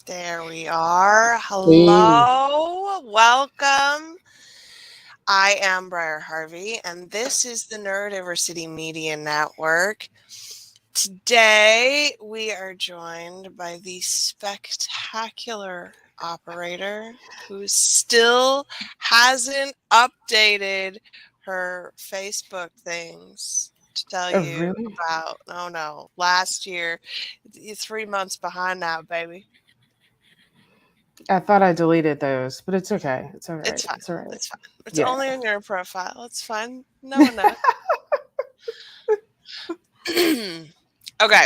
There we are. Hey, Hello. Welcome. I am Briar Harvey, and this is the Neurodiversity Media Network. Today, we are joined by the spectacular operator who still hasn't updated her Facebook things to tell oh, you really? about. Oh no, last year. You're 3 months behind now, baby. I thought I deleted those, but it's okay. It's all It's right. fine. It's all right. It's fine. It's Yeah. only on your profile. It's fine. No one knows. Okay.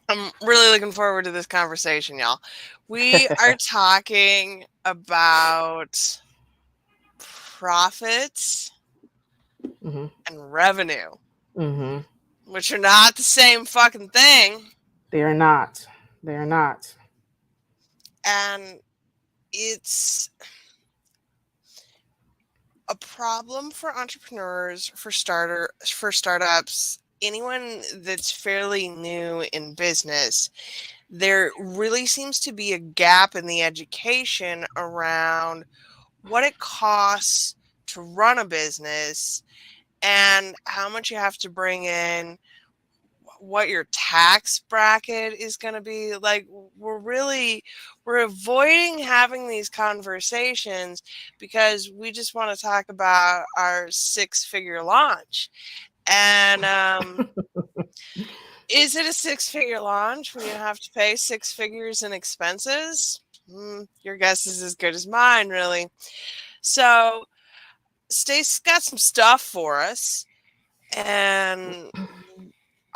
I'm really looking forward to this conversation, y'all. We are talking about profits hmm and revenue, hmm which are not the same fucking thing. They are not. They are not. And it's a problem for entrepreneurs, for startups, anyone that's fairly new in business. There really seems to be a gap in the education around what it costs to run a business and how much you have to bring in, what your tax bracket is going to be. Like, we're avoiding having these conversations because we just want to talk about our six-figure launch. And is it a six-figure launch when you have to pay six figures in expenses? Your guess is as good as mine, really. So Stace's got some stuff for us, and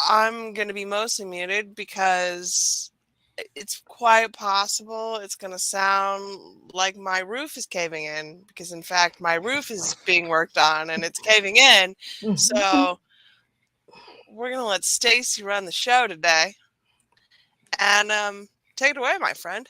I'm going to be mostly muted because it's quite possible it's going to sound like my roof is caving in, because in fact my roof is being worked on and it's caving in. So we're going to let Stacy run the show today. And take it away, my friend.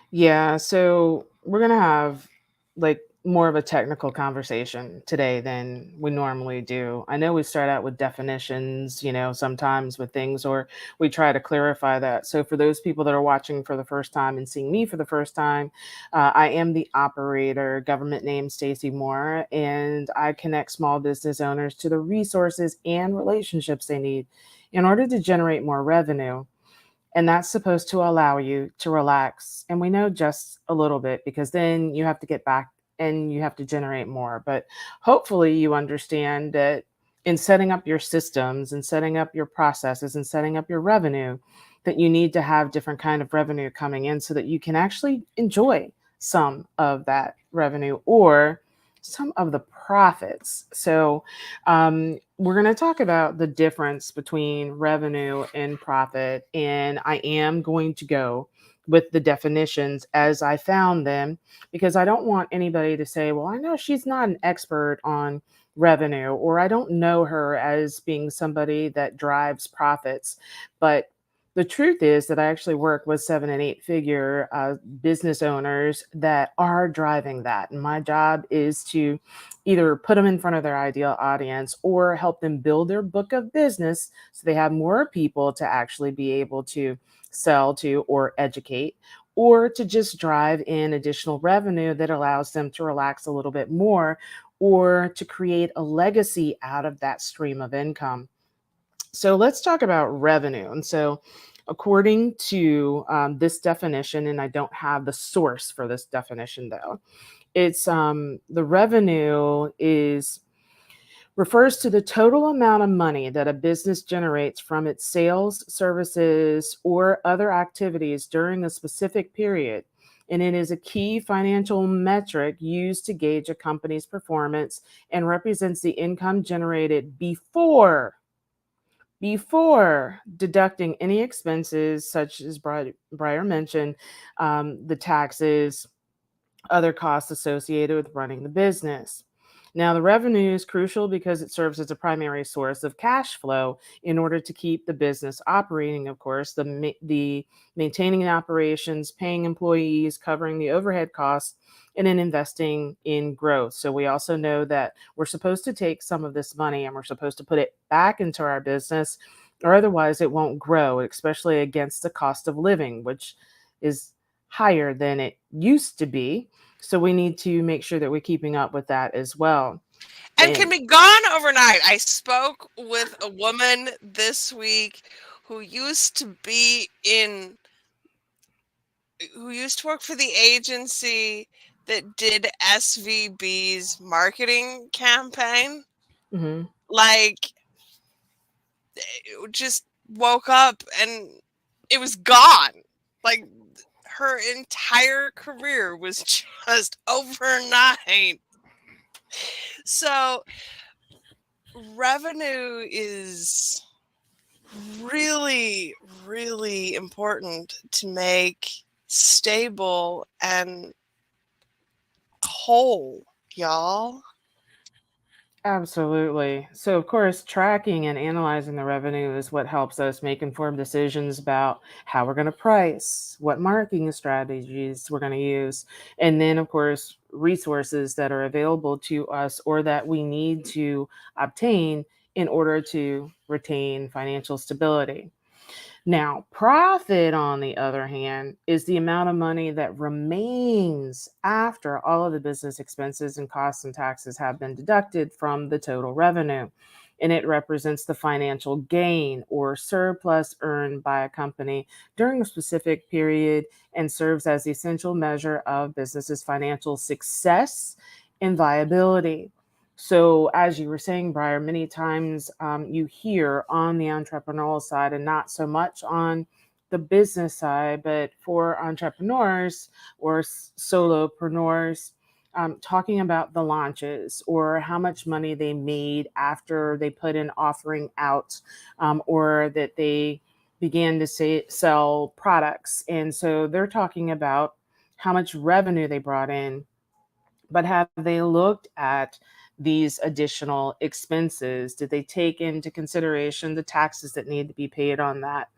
Yeah, so we're gonna have like more of a technical conversation today than we normally do. I know we start out with definitions, sometimes with things, or we try to clarify that. So for those people that are watching for the first time and seeing me for the first time, I am the operator, government name Stacy Moore, and I connect small business owners to the resources and relationships they need in order to generate more revenue. And that's supposed to allow you to relax. And we know just a little bit, because then you have to get back and you have to generate more. But hopefully, you understand that in setting up your systems and setting up your processes and setting up your revenue, that you need to have different kind of revenue coming in so that you can actually enjoy some of that revenue or some of the profits. So, we're going to talk about the difference between revenue and profit. And I am going to go with the definitions as I found them, because I don't want anybody to say, well, I know she's not an expert on revenue, or I don't know her as being somebody that drives profits. But the truth is that I actually work with 7 and 8 figure business owners that are driving that. And my job is to either put them in front of their ideal audience or help them build their book of business so they have more people to actually be able to sell to or educate, or to just drive in additional revenue that allows them to relax a little bit more, or to create a legacy out of that stream of income. So let's talk about revenue. And so, according to this definition, and I don't have the source for this definition though, it's the revenue is refers to the total amount of money that a business generates from its sales, services, or other activities during a specific period. And it is a key financial metric used to gauge a company's performance and represents the income generated before deducting any expenses, such as Briar mentioned, the taxes, other costs associated with running the business. Now, the revenue is crucial because it serves as a primary source of cash flow in order to keep the business operating, of course, the maintaining the operations, paying employees, covering the overhead costs, and then investing in growth. So we also know that we're supposed to take some of this money and we're supposed to put it back into our business or otherwise it won't grow, especially against the cost of living, which is higher than it used to be. So we need to make sure that we're keeping up with that as well. And can And be gone overnight. I spoke with a woman this week who used to be in who used to work for the agency that did SVB's marketing campaign. mhm, Like, just woke up and it was gone. Like, her entire career was just overnight. So revenue is really, really important to make stable and whole, y'all. absolutely. So, of course, tracking and analyzing the revenue is what helps us make informed decisions about how we're going to price, what marketing strategies we're going to use, and then, of course, resources that are available to us or that we need to obtain in order to retain financial stability. Now, profit, on the other hand, is the amount of money that remains after all of the business expenses and costs and taxes have been deducted from the total revenue. And it represents the financial gain or surplus earned by a company during a specific period and serves as the essential measure of business's financial success and viability. So, as you were saying, Briar, many times you hear on the entrepreneurial side and not so much on the business side, but for entrepreneurs or solopreneurs, talking about the launches or how much money they made after they put an offering out, or that they began to sell products. And so they're talking about how much revenue they brought in, but have they looked at these additional expenses? Did they take into consideration the taxes that need to be paid on that?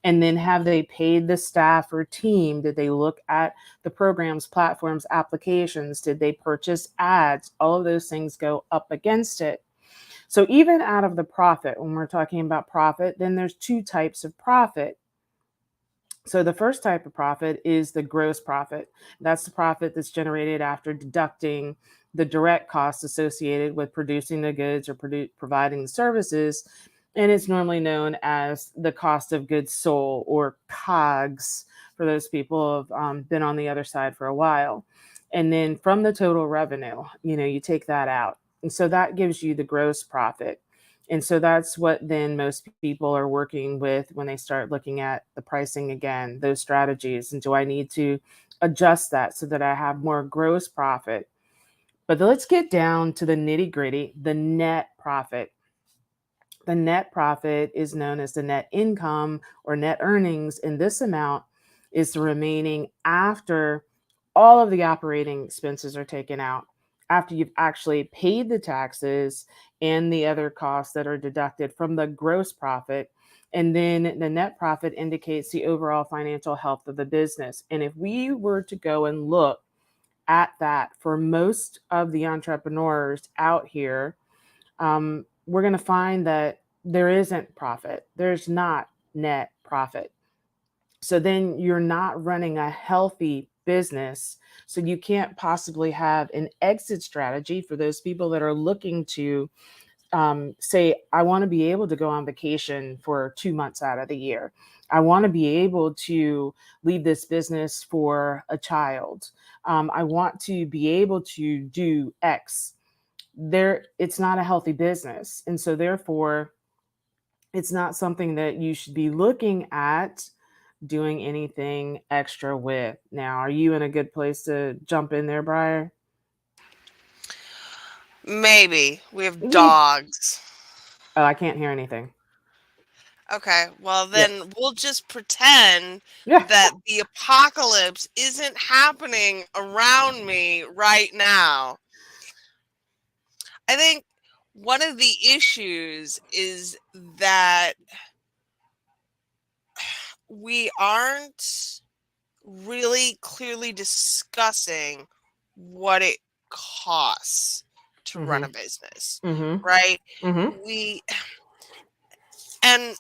And then have they paid the staff or team? Did they look at the programs, platforms, applications? Did they purchase ads? All of those things go up against it. So even out of the profit, when we're talking about profit, then there's two types of profit. So the first type of profit is the gross profit. That's the profit that's generated after deducting the direct costs associated with producing the goods or providing the services. And it's normally known as the cost of goods sold, or COGS, for those people who have been on the other side for a while. And then from the total revenue, you take that out. And so that gives you the gross profit. And so that's what then most people are working with when they start looking at the pricing again, those strategies. And do I need to adjust that so that I have more gross profit? But let's get down to the nitty gritty, the net profit. The net profit is known as the net income or net earnings, and this amount is the remaining after all of the operating expenses are taken out, after you've actually paid the taxes and the other costs that are deducted from the gross profit. And then the net profit indicates the overall financial health of the business. And if we were to go and look at that for most of the entrepreneurs out here, we're going to find that there isn't profit. There's not net profit. So then you're not running a healthy business. So you can't possibly have an exit strategy for those people that are looking to say, I want to be able to go on vacation for 2 months out of the year. I want to be able to leave this business for a child. I want to be able to do X. It's not a healthy business, and so therefore it's not something that you should be looking at doing anything extra with. Now, are you in a good place to jump in there, Briar? Maybe. We have Yeah. dogs. Oh, I can't hear anything. Okay, well Yep. then we'll just pretend Yeah. that the apocalypse isn't happening around me right now. I think one of the issues is that we aren't really clearly discussing what it costs to run Mm-hmm. a business, Mm-hmm. right? Mm-hmm. We and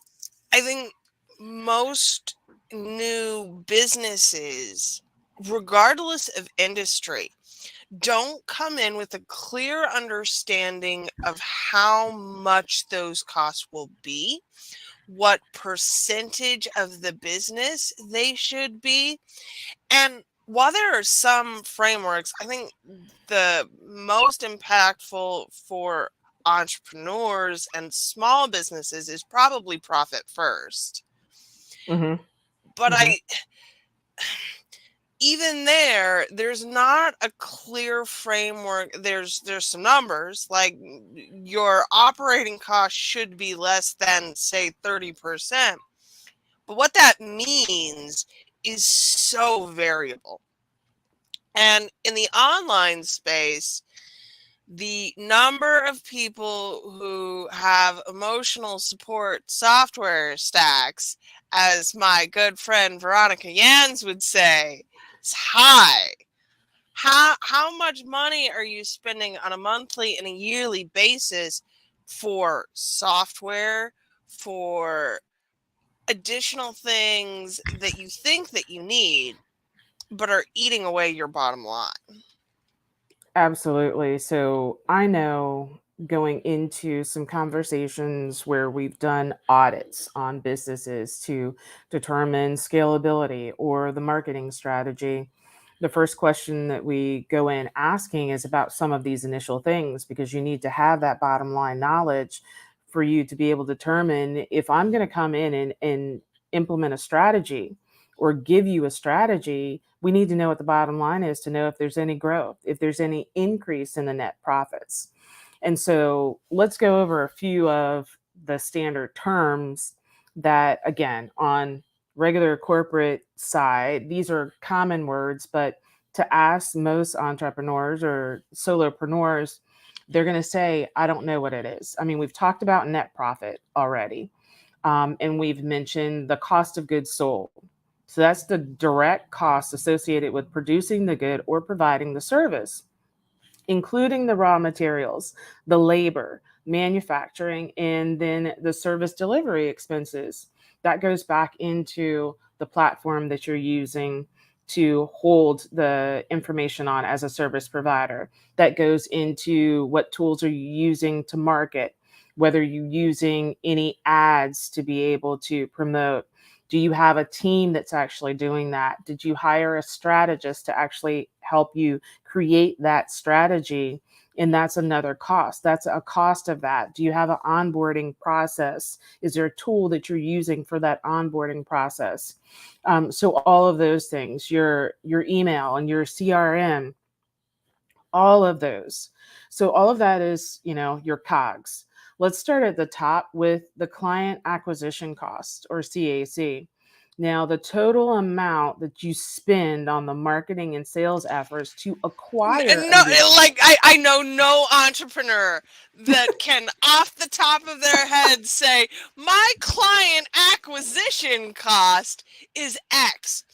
I think most new businesses, regardless of industry, don't come in with a clear understanding of how much those costs will be, what percentage of the business they should be. And while there are some frameworks, I think the most impactful for entrepreneurs and small businesses is probably profit first. Hmm. But Hmm. I even there's not a clear framework. There's some numbers like your operating cost should be less than say 30%. But what that means is so variable. And in the online space, the number of people who have emotional support software stacks, as my good friend Veronica Yans would say, is high. How much money are you spending on a monthly and a yearly basis for software, for additional things that you think that you need, but are eating away your bottom line? Absolutely. So I know going into some conversations where we've done audits on businesses to determine scalability or the marketing strategy, the first question that we go in asking is about some of these initial things because you need to have that bottom line knowledge for you to be able to determine if I'm going to come in and implement a strategy or give you a strategy, we need to know what the bottom line is to know if there's any growth, if there's any increase in the net profits. And so let's go over a few of the standard terms that, again, on regular corporate side, these are common words, but to ask most entrepreneurs or solopreneurs, they're going to say, I don't know what it is. I mean, we've talked about net profit already. And we've mentioned the cost of goods sold. So that's the direct cost associated with producing the good or providing the service, including the raw materials, the labor, manufacturing, and then the service delivery expenses. That goes back into the platform that you're using to hold the information on as a service provider. That goes into what tools are you using to market, whether you're using any ads to be able to promote. Do you have a team that's actually doing that? Did you hire a strategist to actually help you create that strategy? And that's another cost. That's a cost of that. Do you have an onboarding process? Is there a tool that you're using for that onboarding process? So all of those things, your email and your CRM, all of those. So all of that is, your cogs. Let's start at the top with the client acquisition cost, or CAC. Now, the total amount that you spend on the marketing and sales efforts to acquire a No, new like client. I know no entrepreneur that can off the top of their head say my client acquisition cost is X.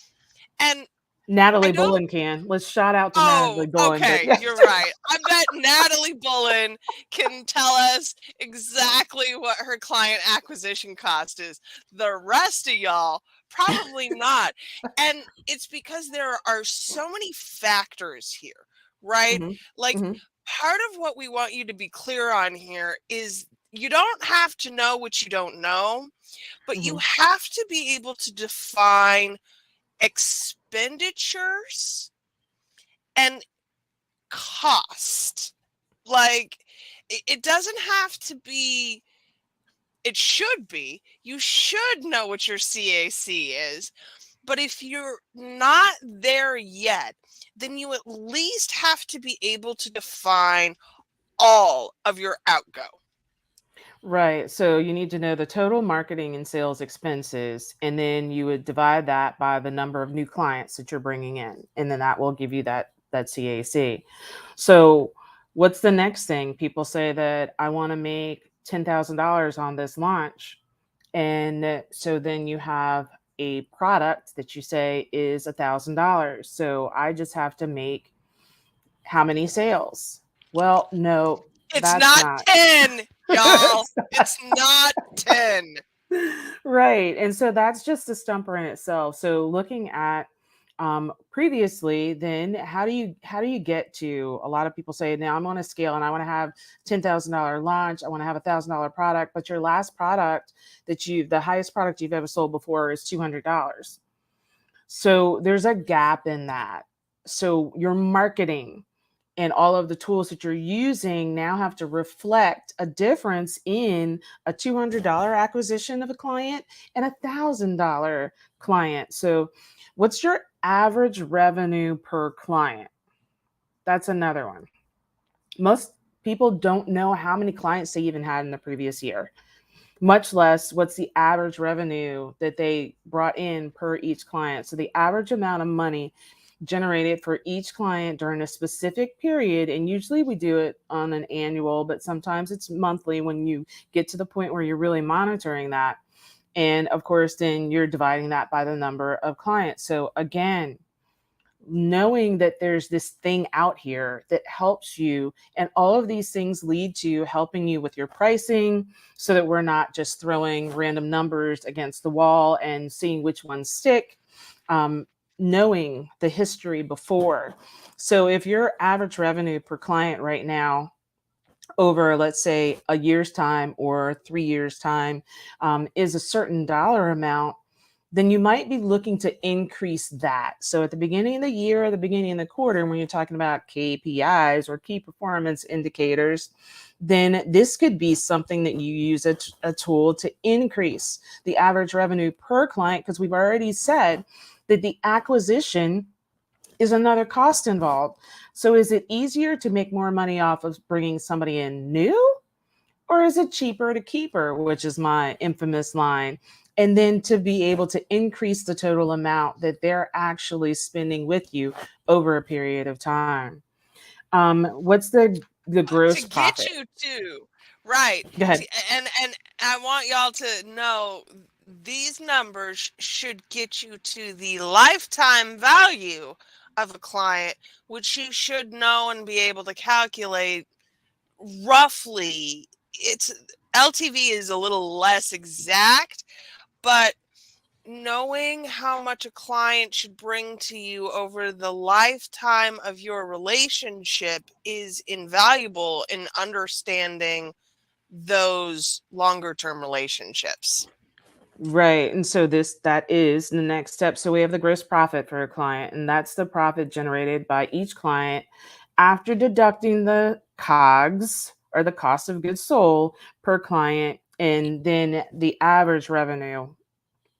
And I Natalie don't. Bullen can. Let's shout out to Oh, Natalie Bullen. But okay, yeah. you're right. I bet Natalie Bullen can tell us exactly what her client acquisition cost is. The rest of y'all, probably not. And it's because there are so many factors here, right? Hmm. Like, Hmm. part of what we want you to be clear on here is you don't have to know what you don't know, but you Hmm. have to be able to define expenditures and cost. Like, it doesn't have to be, it should be. You should know what your CAC is. But if you're not there yet, then you at least have to be able to define all of your outgo. Right. So you need to know the total marketing and sales expenses, and then you would divide that by the number of new clients that you're bringing in, and then that will give you that CAC. So what's the next thing? People say that I want to make $10,000 on this launch, and so then you have a product that you say is $1,000. So I just have to make how many sales? Well, no, It's that's not not. 10, y'all. That's It's not 10. Right. And so that's just a stumper in itself. So looking at previously, then how do you get to, a lot of people say now I'm on a scale and I want to have $10,000 launch, I want to have $1,000 product, but your last product the highest product you've ever sold before is $200. So there's a gap in that. So your marketing and all of the tools that you're using now have to reflect a difference in a $200 acquisition of a client and $1,000 client. So, what's your average revenue per client? That's another one. Most people don't know how many clients they even had in the previous year, much less what's the average revenue that they brought in per each client. So, the average amount of money generated for each client during a specific period. And usually we do it on an annual, but sometimes it's monthly when you get to the point where you're really monitoring that. And of course, then you're dividing that by the number of clients. So again, knowing that there's this thing out here that helps you, and all of these things lead to helping you with your pricing so that we're not just throwing random numbers against the wall and seeing which ones stick. um, Knowing the history before. So if your average revenue per client right now over, let's say, a year's time or 3 years time, is a certain dollar amount, then you might be looking to increase that. So at the beginning of the year or the beginning of the quarter, when you're talking about KPIs or key performance indicators, then this could be something that you use a tool to increase the average revenue per client, because we've already said that the acquisition is another cost involved. So is it easier to make more money off of bringing somebody in new, or is it cheaper to keep her, which is my infamous line? And then to be able to increase the total amount that they're actually spending with you over a period of time. What's the To gross get profit? you to right. Go ahead. And I want y'all to know these numbers should get you to the lifetime value of a client, which you should know and be able to calculate roughly. It's LTV is a little less exact, but knowing how much a client should bring to you over the lifetime of your relationship is invaluable in understanding those longer term relationships. Right. And so that is the next step. So we have the gross profit for a client, and that's the profit generated by each client after deducting the COGS, or the cost of goods sold, per client, and then the average revenue,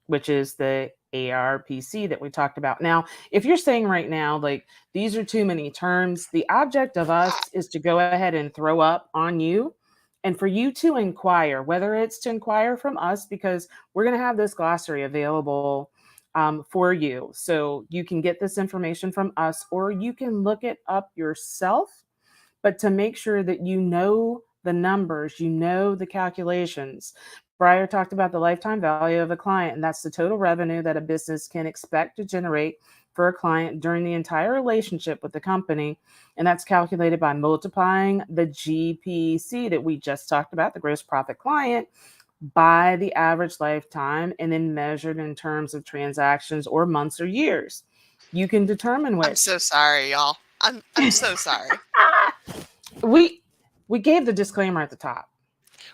which is the ARPC that we talked about. Now, if you're saying right now, like, these are too many terms, the object of us is to go ahead and throw up on you and for you to inquire, whether it's to inquire from us, because we're going to have this glossary available for you. So you can get this information from us, or you can look it up yourself, but to make sure that you know the numbers, you know the calculations. Briar talked about the lifetime value of a client, and that's the total revenue that a business can expect to generate for a client during the entire relationship with the company. And that's calculated by multiplying the GPC that we just talked about, the gross profit client, by the average lifetime, and then measured in terms of transactions or months or years. You can determine I'm which. so sorry, y'all. I'm so sorry. we we gave the disclaimer at the top.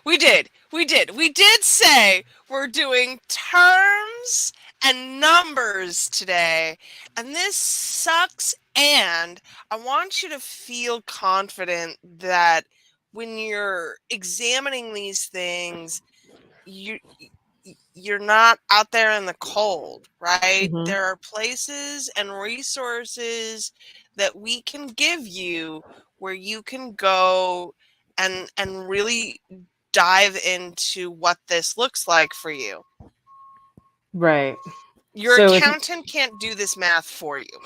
We did. We did. We did say we're doing terms and numbers today. And this sucks. And I want you to feel confident that when you're examining these things, you you're not out there in the cold, right? Mhm. There are places and resources that we can give you where you can go and really dive into what this looks like for you. Right. Your So if accountant can't do this math for you.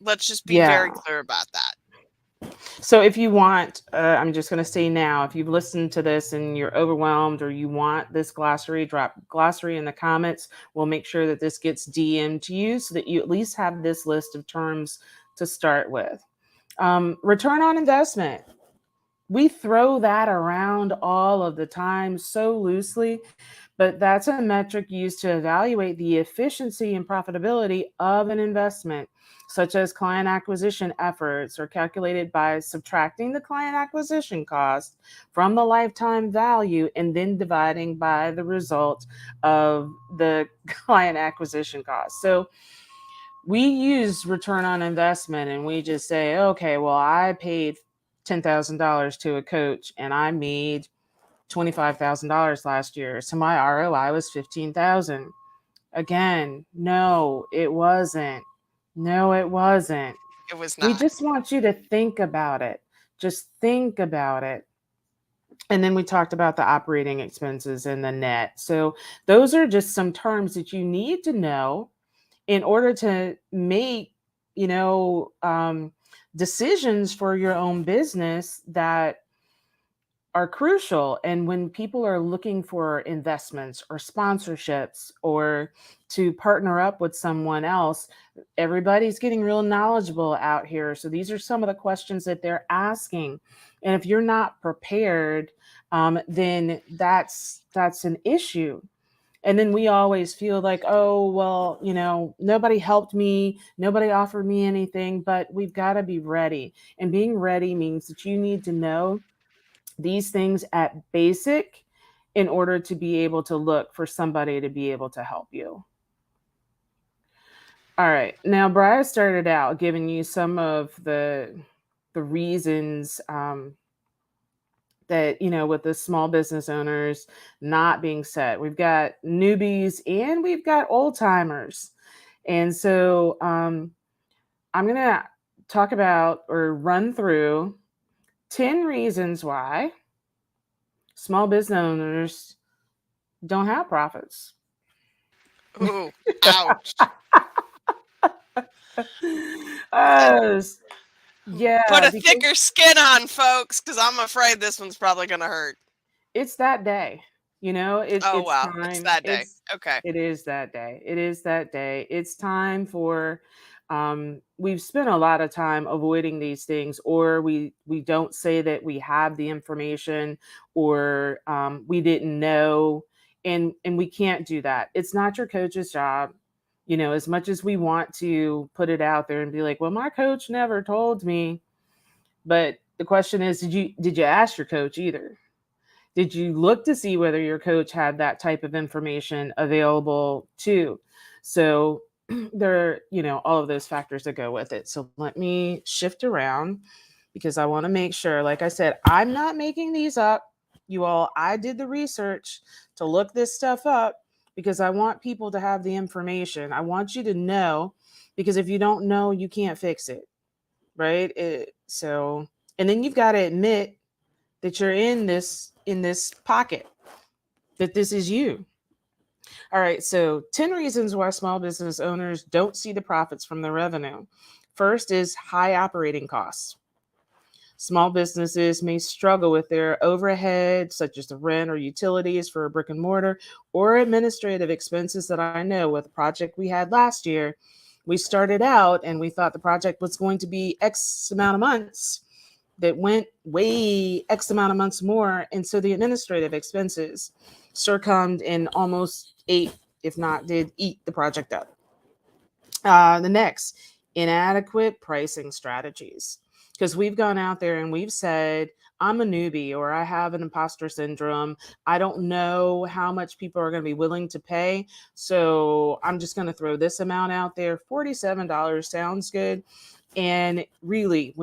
Let's just be very yeah. clear about that. So if you want, I'm just going to say now, if you've listened to this and you're overwhelmed, or you want this glossary, drop glossary in the comments. We'll make sure that this gets DM'd to you so that you at least have this list of terms to start with. Return on investment. We throw that around all of the time so loosely, but that's a metric used to evaluate the efficiency and profitability of an investment, such as client acquisition efforts, or calculated by subtracting the client acquisition cost from the lifetime value and then dividing by the result of the client acquisition cost. So we use return on investment and we just say, okay, well, I paid $10,000 to a coach and I made $25,000 last year. So my ROI was 15,000. Again, no, it wasn't. No, it wasn't. It was We not. just want you to think about it. Just think about it. And then we talked about the operating expenses and the net. So those are just some terms that you need to know in order to make, you know, decisions for your own business that are crucial. And when people are looking for investments or sponsorships or to partner up with someone else, everybody's getting real knowledgeable out here. So these are some of the questions that they're asking. And if you're not prepared, then that's an issue. And then we always feel like, oh, well, you know, nobody helped me, nobody offered me anything, but we've got to be ready. And being ready means that you need to know these things at basic in order to be able to look for somebody to be able to help you. All right. Now, Brian started out giving you some of the reasons that, you know, with the small business owners not being set. We've got newbies and we've got old timers. And so I'm going to talk about or run through 10 reasons why small business owners don't have profits. Ooh, ouch. uh, yeah, Put a because thicker skin on, folks, because I'm afraid this one's probably going to hurt. it's that day. You know, Oh, it's wow. It's time. that day. Okay. It is that day. It is that day. It's time for we've spent a lot of time avoiding these things, or we don't say that we have the information, or we didn't know, and we can't do that. It's not your coach's job. You know, as much as we want to put it out there and be like, well, my coach never told me. But the question is, did you ask your coach either? Did you look to see whether your coach had that type of information available too? So there, you know, all of those factors that go with it. So let me shift around because I want to make sure, like I said, I'm not making these up. You all, I did the research to look this stuff up because I want people to have the information. I want you to know, because if you don't know, you can't fix it, right? So, and then you've got to admit that you're in this pocket, that this is you. All right, so 10 reasons why small business owners don't see the profits from the revenue. First is high operating costs. Small businesses may struggle with their overhead, such as the rent or utilities for a brick and mortar, or administrative expenses that I know with a project we had last year. We started out and we thought the project was going to be X amount of months, that went way X amount of months more. And so the administrative expenses succumbed and almost ate, if not did eat the project up. The next, inadequate pricing strategies. Because we've gone out there and we've said, I'm a newbie or I have an imposter syndrome. I don't know how much people are going to be willing to pay. So I'm just going to throw this amount out there. $47 sounds good. And really,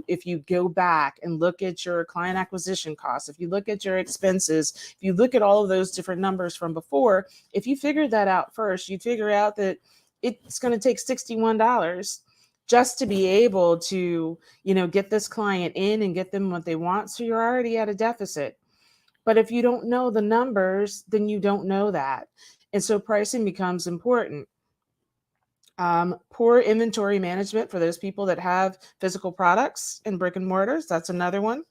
if you go back and look at your client acquisition costs, if you look at your expenses, if you look at all of those different numbers from before, if you figured that out first, you figure out that it's going to take $61 just to be able to, you know, get this client in and get them what they want. So you're already at a deficit. But if you don't know the numbers, then you don't know that. And so pricing becomes important. Poor inventory management for those people that have physical products and brick and mortars. That's another one.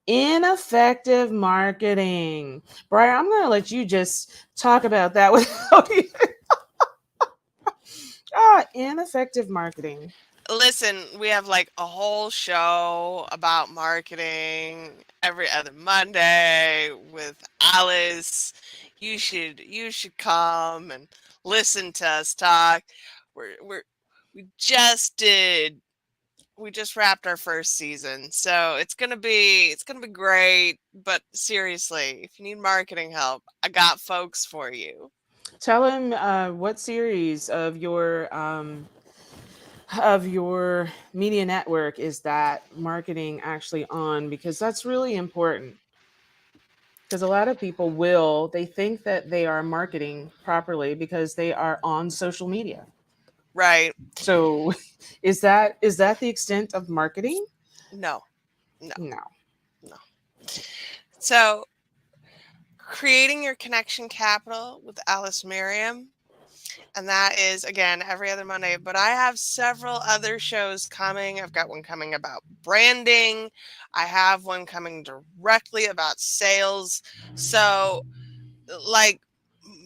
Ineffective marketing. Brian, I'm going to let you just talk about that without ineffective marketing. Listen, we have like a whole show about marketing every other Monday with Alice. You should come and listen to us talk. We're we just did we just wrapped our first season. So it's gonna be great. But seriously, if you need marketing help, I got folks for you. Tell him what series of your media network is that marketing actually on, because that's really important. Because a lot of people will, they think that they are marketing properly because they are on social media. Right. So is that the extent of marketing? No, no, No. no. So creating your connection capital with Alice Merriam. And that is again every other Monday. But I have several other shows coming. I've got one coming about branding. I have one coming directly about sales. So, like,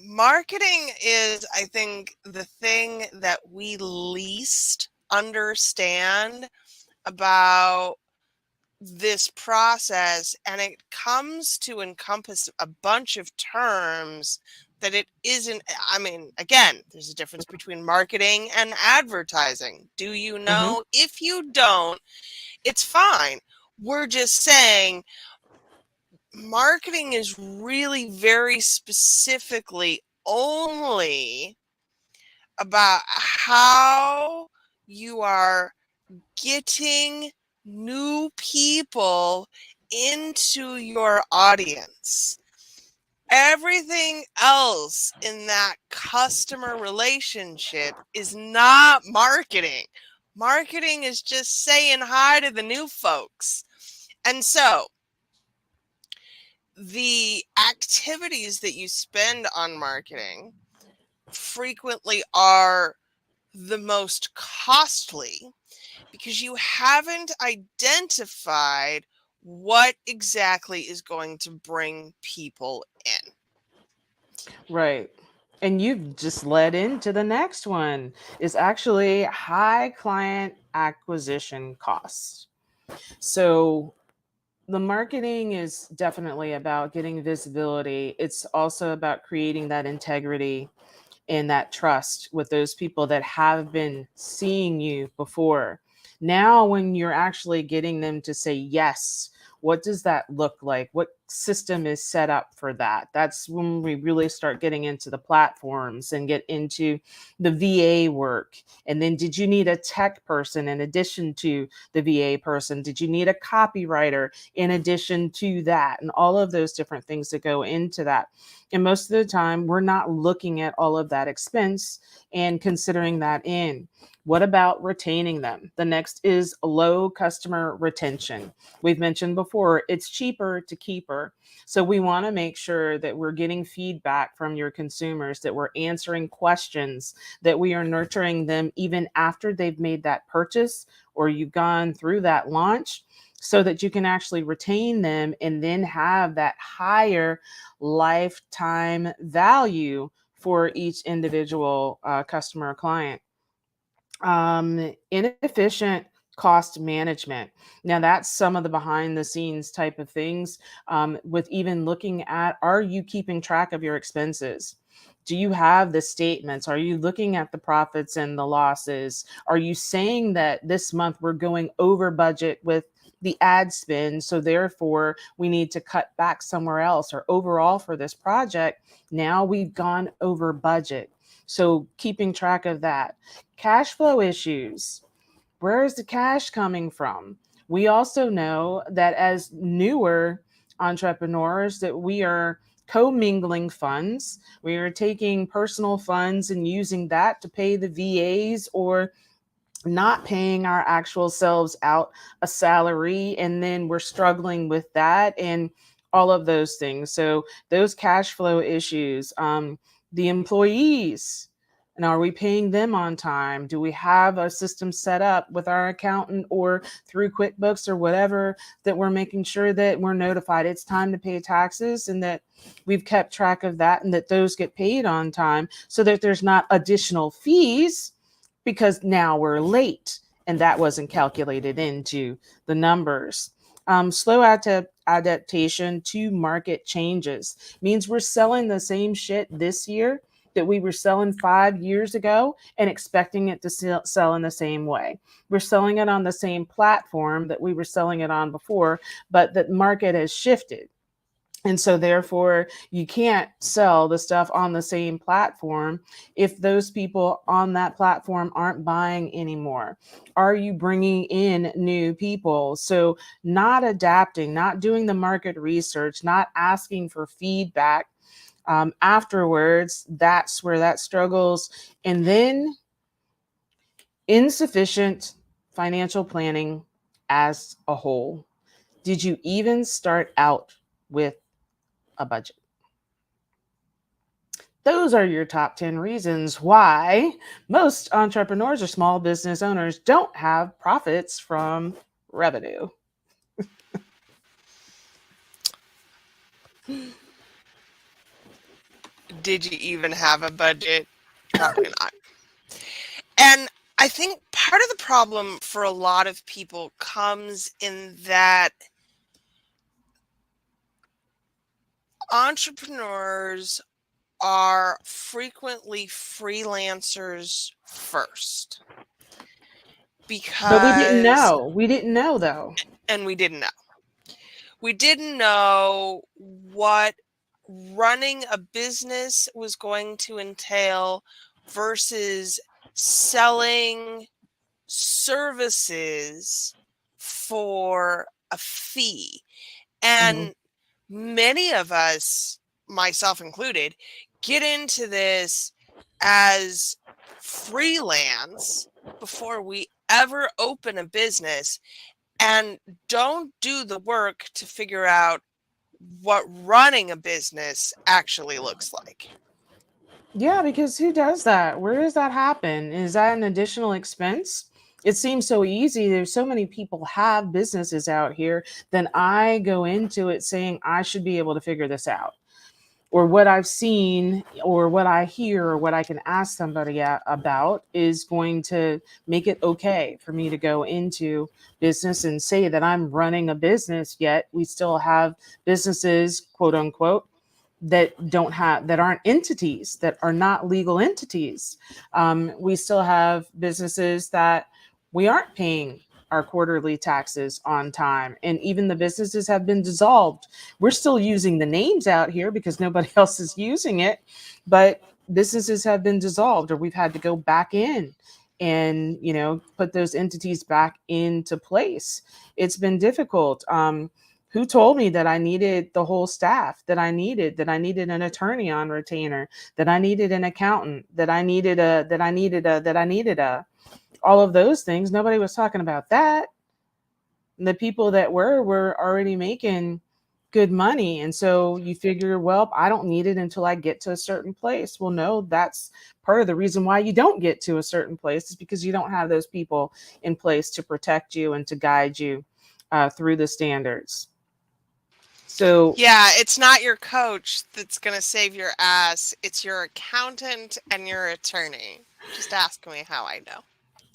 marketing is, I think, the thing that we least understand about this process, and it comes to encompass a bunch of terms that it isn't. I mean, again, there's a difference between marketing and advertising. Do you Hmm. know? If you don't, it's fine. We're just saying marketing is really very specifically only about how you are getting new people into your audience. Everything else in that customer relationship is not marketing. Marketing is just saying hi to the new folks. And so the activities that you spend on marketing frequently are the most costly because you haven't identified what exactly is going to bring people in. Right. And you've just led into the next one, is actually high client acquisition costs. So the marketing is definitely about getting visibility. It's also about creating that integrity and that trust with those people that have been seeing you before. Now, when you're actually getting them to say yes, what does that look like? What system is set up for that? That's when we really start getting into the platforms and get into the VA work. And then, did you need a tech person in addition to the VA person? Did you need a copywriter in addition to that? And all of those different things that go into that. And most of the time, we're not looking at all of that expense and considering that in. What about retaining them? The next is low customer retention. We've mentioned before, it's cheaper to keep her. So we want to make sure that we're getting feedback from your consumers, that we're answering questions, that we are nurturing them even after they've made that purchase or you've gone through that launch, so that you can actually retain them and then have that higher lifetime value for each individual customer or client. Inefficient cost management. Now, that's some of the behind the scenes type of things, with even looking at, are you keeping track of your expenses? Do you have the statements? Are you looking at the profits and the losses? Are you saying that this month we're going over budget with the ad spend, so therefore we need to cut back somewhere else? Or overall for this project, now we've gone over budget. So keeping track of that. Cash flow issues. Where is the cash coming from? We also know that as newer entrepreneurs that we are commingling funds. We are taking personal funds and using that to pay the VAs, or not paying our actual selves out a salary, and then we're struggling with that and all of those things. So those cash flow issues, the employees, and are we paying them on time? Do we have a system set up with our accountant or through QuickBooks or whatever, that we're making sure that we're notified it's time to pay taxes, and that we've kept track of that and that those get paid on time, so that there's not additional fees because now we're late and that wasn't calculated into the numbers. Slow adaptation to market changes means we're selling the same shit this year that we were selling 5 years ago and expecting it to sell in the same way. We're selling it on the same platform that we were selling it on before, but the market has shifted. And so, therefore, you can't sell the stuff on the same platform if those people on that platform aren't buying anymore. Are you bringing in new people? So, not adapting, not doing the market research, not asking for feedback afterwards, that's where that struggles. And then insufficient financial planning as a whole. Did you even start out with a budget? Those are your top 10 reasons why most entrepreneurs or small business owners don't have profits from revenue. Did you even have a budget? Probably not. And I think part of the problem for a lot of people comes in that entrepreneurs are frequently freelancers first But we didn't because, know. We didn't know though. and we didn't know. We didn't know what running a business was going to entail versus selling services for a fee. Mhm. And many of us, myself included, get into this as freelance before we ever open a business and don't do the work to figure out what running a business actually looks like. Yeah, because who does that? Where does that happen? Is that an additional expense? It seems so easy. There's so many people have businesses out here. Then I go into it saying I should be able to figure this out, or what I've seen or what I hear or what I can ask somebody about is going to make it okay for me to go into business and say that I'm running a business, yet we still have businesses, quote unquote, that aren't entities, that are not legal entities. We still have businesses that we aren't paying our quarterly taxes on time, and even the businesses have been dissolved. We're still using the names out here because nobody else is using it, but businesses have been dissolved, or we've had to go back in and put those entities back into place. It's been difficult. Who told me that I needed the whole staff that I needed an attorney on retainer, that I needed an accountant, that I needed a all of those things? Nobody was talking about that. And the people that were already making good money. And so you figure, well, I don't need it until I get to a certain place. Well, no, that's part of the reason why you don't get to a certain place, is because you don't have those people in place to protect you and to guide you through the standards. So, Yeah, it's not your coach that's going to save your ass. It's your accountant and your attorney. Just ask me how I know.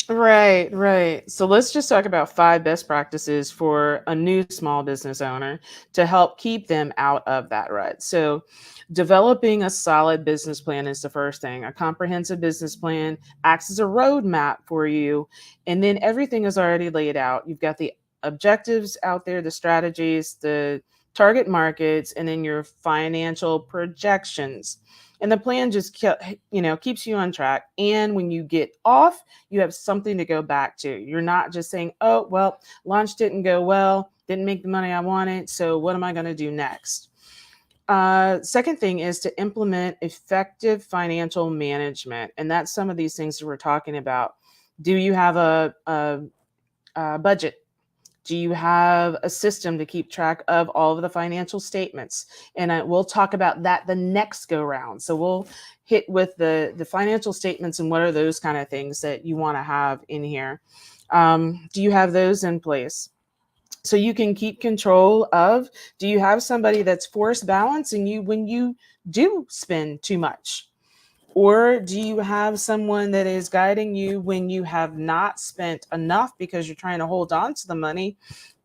right, right. So let's just talk about 5 best practices for a new small business owner to help keep them out of that rut. So, developing a solid business plan is the first thing. A comprehensive business plan acts as a roadmap for you, and then everything is already laid out. You've got the objectives out there, the strategies, the target markets, and then your financial projections. And the plan just keeps you on track. And when you get off, you have something to go back to. You're not just saying, oh, well, launch didn't go well, didn't make the money I wanted, so what am I going to do next? Second thing is to implement effective financial management. And that's some of these things that we're talking about. Do you have a budget? Do you have a system to keep track of all of the financial statements? And we'll talk about that the next go round. So we'll hit with the financial statements and what are those kind of things that you want to have in here. Do you have those in place? So you can keep control of, do you have somebody that's force balancing you when you do spend too much? Or do you have someone that is guiding you when you have not spent enough because you're trying to hold on to the money,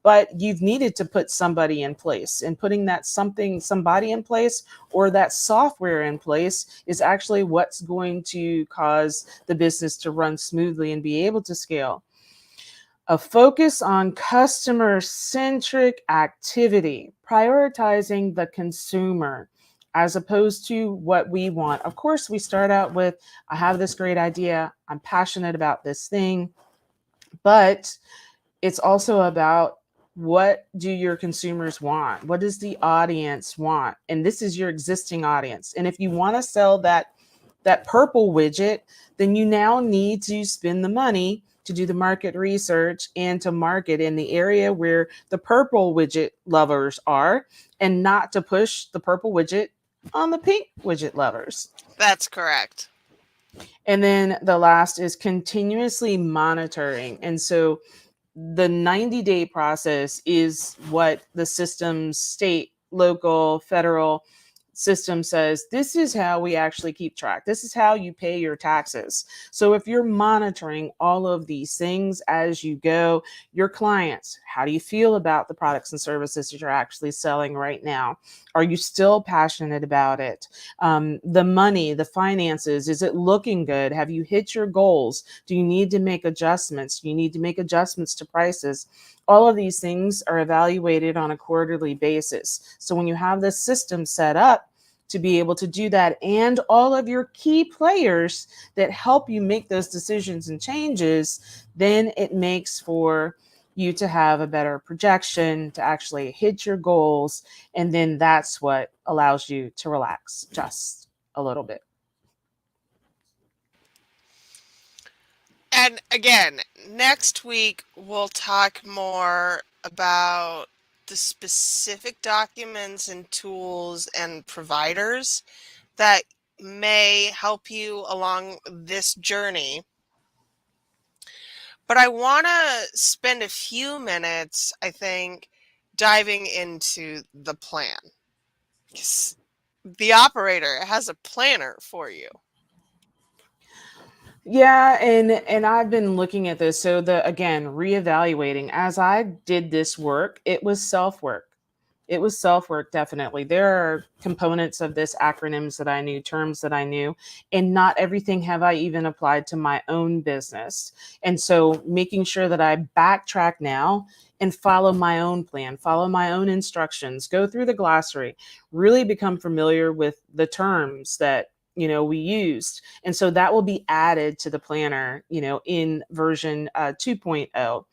but you've needed to put somebody in place, and putting that somebody in place or that software in place is actually what's going to cause the business to run smoothly and be able to scale. A focus on customer centric activity, prioritizing the consumer as opposed to what we want. Of course, we start out with, I have this great idea, I'm passionate about this thing, but it's also about, what do your consumers want? What does the audience want? And this is your existing audience. And if you want to sell that purple widget, then you now need to spend the money to do the market research and to market in the area where the purple widget lovers are, and not to push the purple widget on the pink widget lovers. That's correct. And then the last is continuously monitoring. And so the 90-day process is what the system, state, local, federal system says, this is how we actually keep track. This is how you pay your taxes. So if you're monitoring all of these things as you go, your clients, how do you feel about the products and services that you're actually selling right now? Are you still passionate about it? The money, the finances, is it looking good? Have you hit your goals? Do you need to make adjustments? Do you need to make adjustments to prices? All of these things are evaluated on a quarterly basis. So when you have this system set up to be able to do that, and all of your key players that help you make those decisions and changes, then it makes for you to have a better projection, to actually hit your goals. And then that's what allows you to relax just a little bit. And again, next week we'll talk more about the specific documents and tools and providers that may help you along this journey. But I want to spend a few minutes, I think, diving into the plan. 'Cause the operator has a planner for you. Yeah, and I've been looking at this. So the again, reevaluating as I did this work, it was self-work. It was self-work, definitely. There are components of this, acronyms that I knew, terms that I knew, and not everything have I even applied to my own business. And so making sure that I backtrack now and follow my own plan, follow my own instructions, go through the glossary, really become familiar with the terms that we used. And so that will be added to the planner in version 2.0.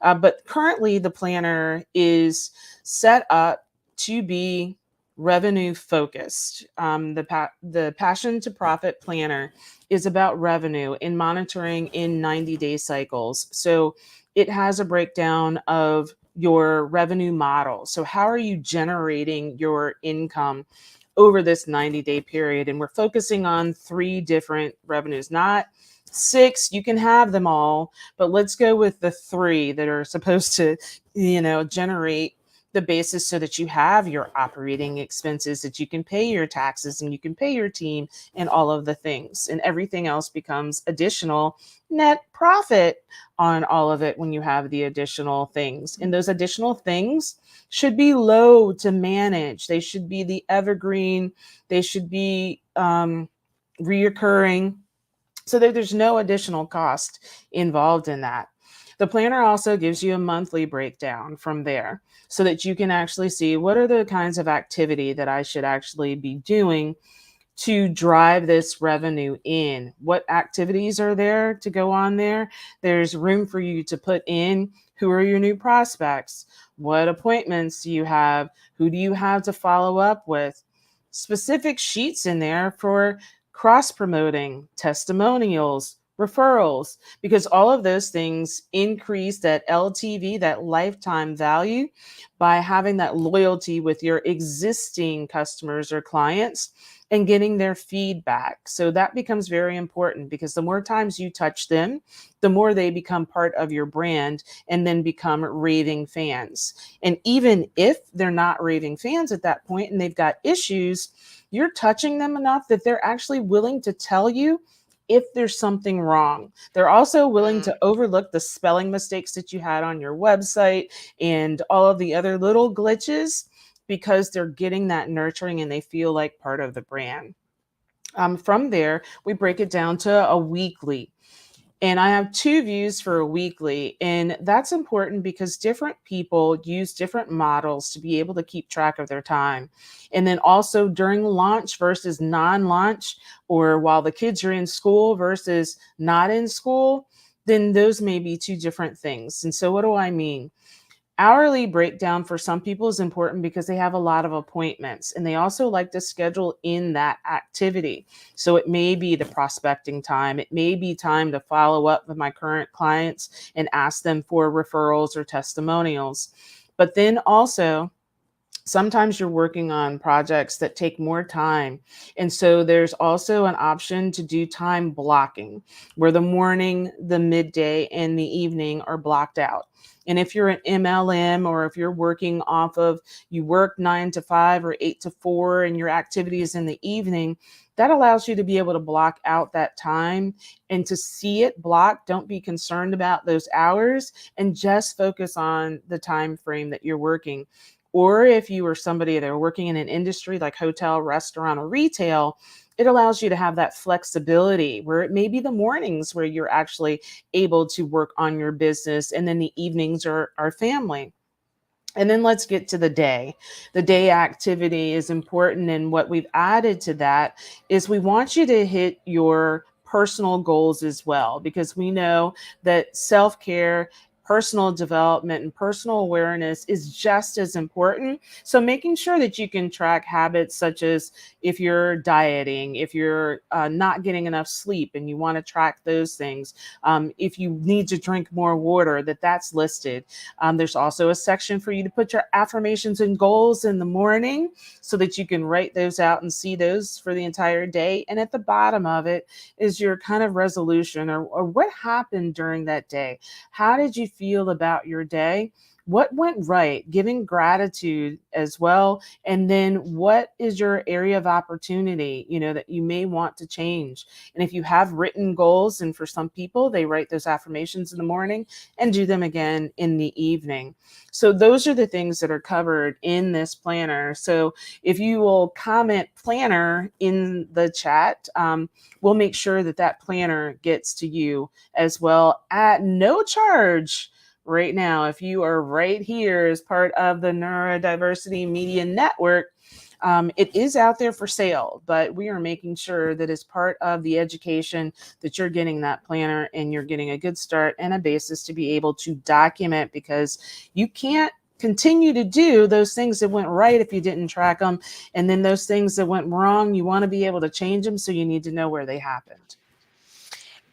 But currently the planner is set up to be revenue focused. The Passion to Profit Planner is about revenue and monitoring in 90-day cycles. So it has a breakdown of your revenue model. So how are you generating your income over this 90-day period? And we're focusing on 3 different revenues, not 6. You can have them all, but let's go with the 3 that are supposed to, generate the basis so that you have your operating expenses, that you can pay your taxes and you can pay your team and all of the things. And everything else becomes additional net profit on all of it when you have the additional things. And those additional things should be low to manage. They should be the evergreen. They should be reoccurring, so that there's no additional cost involved in that. The planner also gives you a monthly breakdown from there so that you can actually see, what are the kinds of activity that I should actually be doing to drive this revenue in. What activities are there to go on there? There's room for you to put in, who are your new prospects? What appointments do you have? Who do you have to follow up with? Specific sheets in there for cross promoting, testimonials, referrals, because all of those things increase that LTV, that lifetime value, by having that loyalty with your existing customers or clients and getting their feedback. So that becomes very important, because the more times you touch them, the more they become part of your brand and then become raving fans. And even if they're not raving fans at that point and they've got issues, you're touching them enough that they're actually willing to tell you if there's something wrong. They're also willing Mm. to overlook the spelling mistakes that you had on your website and all of the other little glitches because they're getting that nurturing and they feel like part of the brand. From there, we break it down to a weekly. And I have two views for a weekly. And that's important because different people use different models to be able to keep track of their time. And then also during launch versus non launch, or while the kids are in school versus not in school, then those may be two different things. And so, what do I mean? Hourly breakdown for some people is important because they have a lot of appointments and they also like to schedule in that activity. So it may be the prospecting time, it may be time to follow up with my current clients and ask them for referrals or testimonials. But then also, sometimes you're working on projects that take more time. And so there's also an option to do time blocking where the morning, the midday, and the evening are blocked out. And if you're an MLM or if you're working off of you work 9 to 5 or 8 to 4 and your activity is in the evening, that allows you to be able to block out that time and to see it blocked. Don't be concerned about those hours and just focus on the time frame that you're working. Or if you are somebody that are working in an industry like hotel, restaurant, or retail, it allows you to have that flexibility where it may be the mornings where you're actually able to work on your business and then the evenings are family. And then let's get to the day. The day activity is important. And what we've added to that is we want you to hit your personal goals as well, because we know that self care, personal development, and personal awareness is just as important. So, making sure that you can track habits such as if you're dieting, if you're not getting enough sleep and you want to track those things, if you need to drink more water, that's listed. There's also a section for you to put your affirmations and goals in the morning so that you can write those out and see those for the entire day. And at the bottom of it is your kind of resolution or what happened during that day. How did you feel about your day? What went right? Giving gratitude as well. And then what is your area of opportunity, that you may want to change? And if you have written goals, and for some people, they write those affirmations in the morning and do them again in the evening. So those are the things that are covered in this planner. So if you will comment planner in the chat, we'll make sure that planner gets to you as well at no charge. Right now, if you are right here as part of the Neurodiversity Media Network, it is out there for sale, but we are making sure that as part of the education that you're getting that planner and you're getting a good start and a basis to be able to document, because you can't continue to do those things that went right if you didn't track them. And then those things that went wrong, you want to be able to change them. So you need to know where they happened.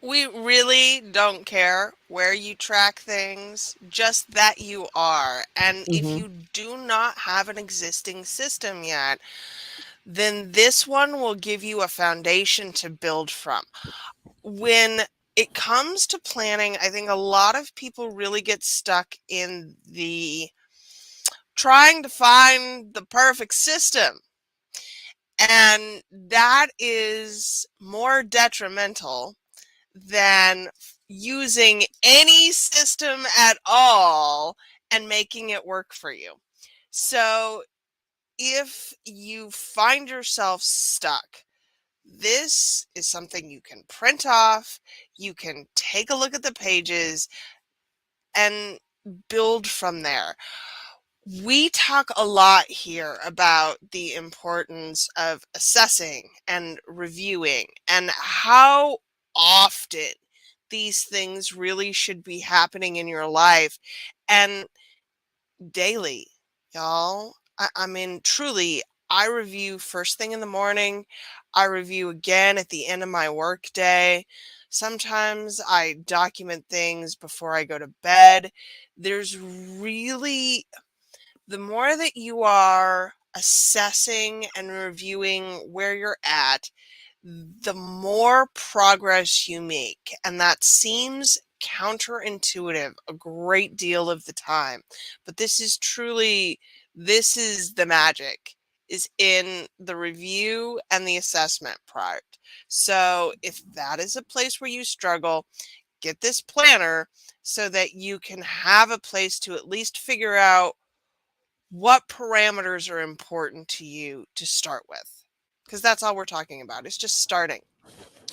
We really don't care where you track things, just that you are. And if Mm-hmm. you do not have an existing system yet, then this one will give you a foundation to build from. When it comes to planning, I think a lot of people really get stuck in the trying to find the perfect system. And that is more detrimental than using any system at all and making it work for you. So if you find yourself stuck, this is something you can print off, you can take a look at the pages and build from there. We talk a lot here about the importance of assessing and reviewing and how often these things really should be happening in your life and daily, y'all. I mean, truly, I review first thing in the morning. I review again at the end of my work day. Sometimes I document things before I go to bed. There's really the more that you are assessing and reviewing where you're at, the more progress you make. And that seems counterintuitive a great deal of the time. But this is truly, this is the magic, is in the review and the assessment part. So if that is a place where you struggle, get this planner so that you can have a place to at least figure out what parameters are important to you to start with. Because that's all we're talking about. It's just starting.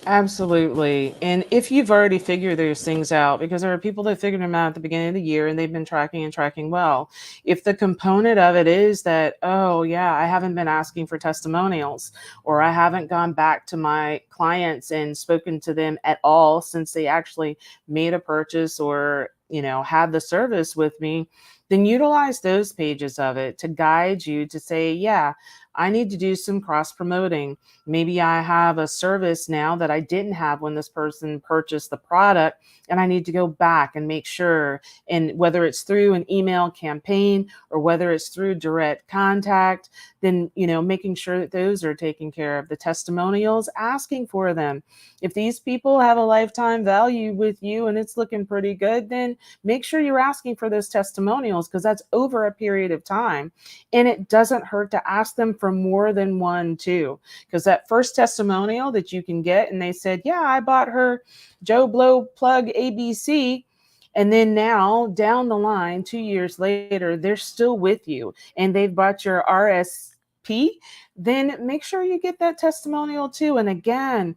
Absolutely. And if you've already figured those things out, because there are people that figured them out at the beginning of the year and they've been tracking and tracking well. If the component of it is that, oh, yeah, I haven't been asking for testimonials, or I haven't gone back to my clients and spoken to them at all since they actually made a purchase or, had the service with me, then utilize those pages of it to guide you to say, yeah, I need to do some cross promoting. Maybe I have a service now that I didn't have when this person purchased the product, and I need to go back and make sure. And whether it's through an email campaign or whether it's through direct contact, then, making sure that those are taken care of. The testimonials, asking for them. If these people have a lifetime value with you and it's looking pretty good, then make sure you're asking for those testimonials, because that's over a period of time. And it doesn't hurt to ask them for more than one, too, because that first testimonial that you can get, and they said, yeah, I bought her Joe Blow plug ABC. And then now down the line, 2 years later, they're still with you and they've bought your RSP, then make sure you get that testimonial too. And again,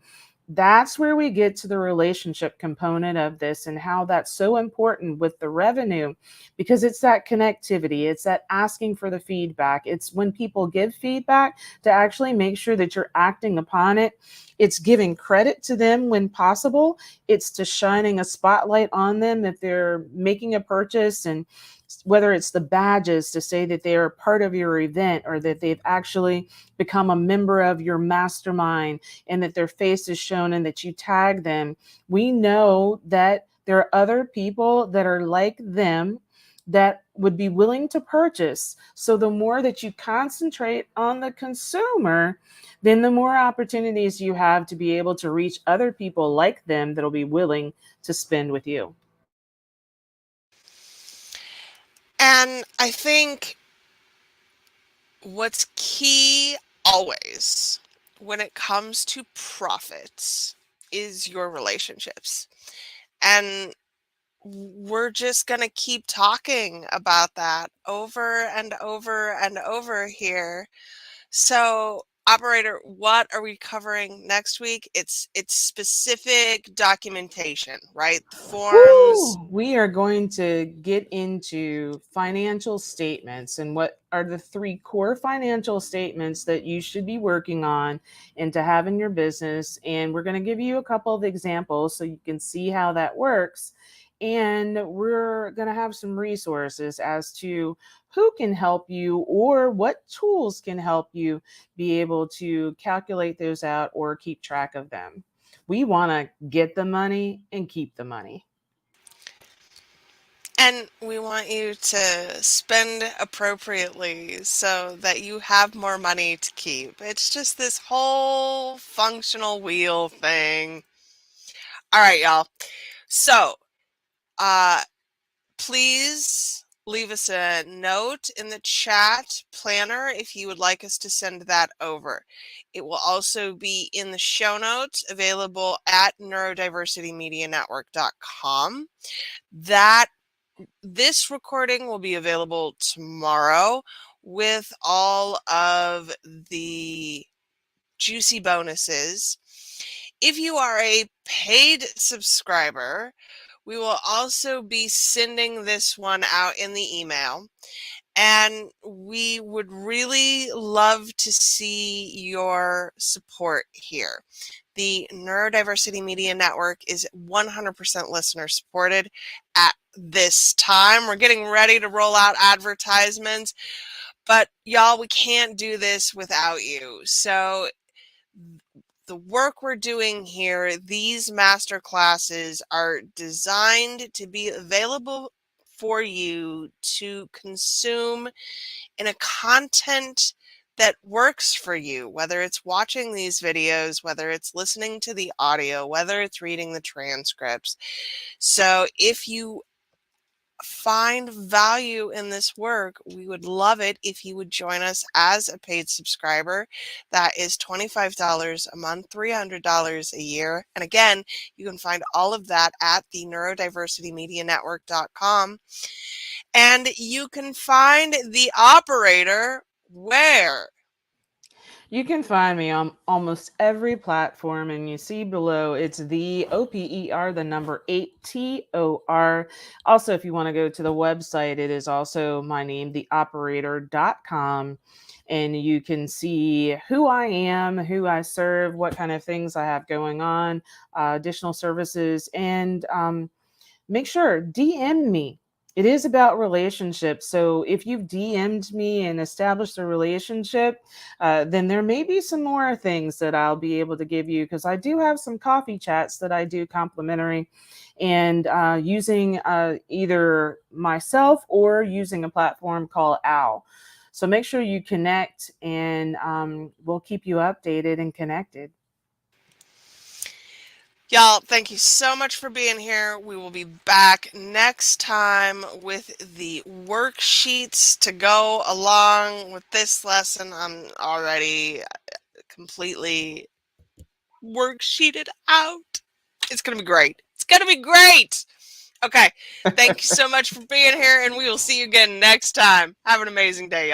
that's where we get to the relationship component of this and how that's so important with the revenue, because it's that connectivity, it's that asking for the feedback. It's when people give feedback to actually make sure that you're acting upon it. It's giving credit to them when possible. It's to shining a spotlight on them if they're making a purchase, and whether it's the badges to say that they are part of your event or that they've actually become a member of your mastermind and that their face is shown and that you tag them. We know that there are other people that are like them that would be willing to purchase. So the more that you concentrate on the consumer, then the more opportunities you have to be able to reach other people like them that'll be willing to spend with you. And I think what's key always when it comes to profits is your relationships. And we're just going to keep talking about that over and over and over here. So, operator, what are we covering next week? It's specific documentation, right? The forms. Woo! We are going to get into financial statements and what are the three core financial statements that you should be working on and to have in your business. And we're going to give you a couple of examples so you can see how that works. And we're going to have some resources as to who can help you or what tools can help you be able to calculate those out or keep track of them. We want to get the money and keep the money. And we want you to spend appropriately so that you have more money to keep. It's just this whole functional wheel thing. All right, y'all. So, uh, please leave us a note in the chat planner if you would like us to send that over. It will also be in the show notes available at neurodiversitymedianetwork.com. That this recording will be available tomorrow with all of the juicy bonuses. If you are a paid subscriber, we will also be sending this one out in the email. And we would really love to see your support here. The Neurodiversity Media Network is 100% listener supported at this time. We're getting ready to roll out advertisements, but y'all, we can't do this without you. So the work we're doing here, these master classes are designed to be available for you to consume in a content that works for you, whether it's watching these videos, whether it's listening to the audio, whether it's reading the transcripts. So if you find value in this work, we would love it if you would join us as a paid subscriber. That is $25 a month, $300 a year. And again, you can find all of that at the neurodiversitymedianetwork.com. And you can find the operator where? You can find me on almost every platform, and you see below it's the OPER, the number 8TOR. Also, if you want to go to the website, it is also my name, theoperator.com. And you can see who I am, who I serve, what kind of things I have going on, additional services, and make sure DM me. It is about relationships. So if you've DM'd me and established a relationship, then there may be some more things that I'll be able to give you, because I do have some coffee chats that I do complimentary, and using either myself or using a platform called OWL. So make sure you connect, and we'll keep you updated and connected. Y'all, thank you so much for being here. We will be back next time with the worksheets to go along with this lesson. I'm already completely worksheeted out. It's going to be great. It's going to be great. Okay. Thank you so much for being here, and we will see you again next time. Have an amazing day, y'all.